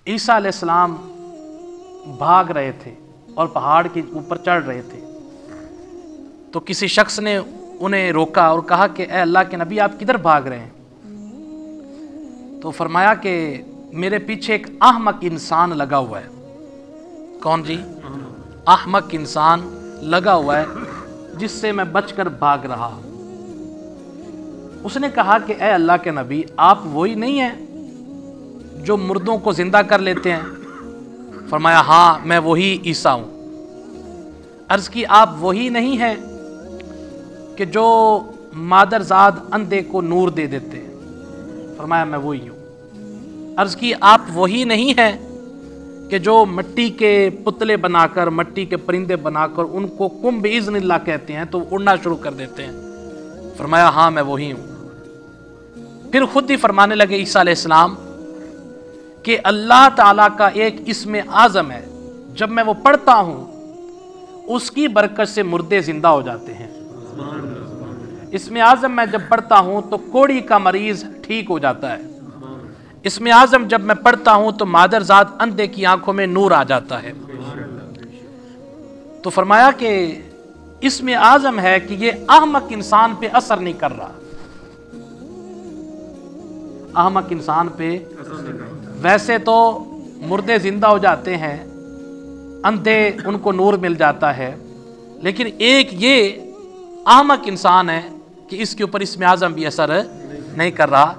ईसा अलैहिस्सलाम भाग रहे थे और पहाड़ के ऊपर चढ़ रहे थे, तो किसी शख्स ने उन्हें रोका और कहा कि ए अल्लाह के नबी, आप किधर भाग रहे हैं? तो फरमाया कि मेरे पीछे एक अहमक इंसान लगा हुआ है। कौन जी? अहमक इंसान लगा हुआ है जिससे मैं बचकर भाग रहा। उसने कहा कि ए अल्लाह के नबी, आप वही नहीं हैं जो मुर्दों को जिंदा कर लेते हैं? फरमाया हाँ, मैं वही ईसा हूं। अर्ज की, आप वही नहीं हैं कि जो मादरजाद अंधे को नूर दे देते हैं? फरमाया मैं वही हूं। अर्ज की, आप वही नहीं हैं कि जो मिट्टी के पुतले बनाकर, मिट्टी के परिंदे बनाकर उनको कुम बिइज़्निल्लाह कहते हैं तो उड़ना शुरू कर देते हैं? फरमाया हाँ, मैं वही हूं। फिर खुद ही फरमाने लगे ईसा अलैहिस्सलाम कि अल्लाह ताला का एक इस्म आज़म है, जब मैं वो पढ़ता हूं उसकी बरकत से मुर्दे जिंदा हो जाते हैं। इस्म आज़म मैं जब पढ़ता हूं तो कोढ़ी का मरीज ठीक हो जाता है। इस्म आज़म जब मैं पढ़ता हूं तो मादरजाद अंधे की आंखों में नूर आ जाता है। तो फरमाया कि इस्म आज़म है कि ये अहमक इंसान पे असर नहीं कर रहा। अहमक इंसान पे वैसे तो मुर्दे जिंदा हो जाते हैं, अंधे उनको नूर मिल जाता है, लेकिन एक ये अहमक इंसान है कि इसके ऊपर इस्म आज़म भी असर नहीं कर रहा।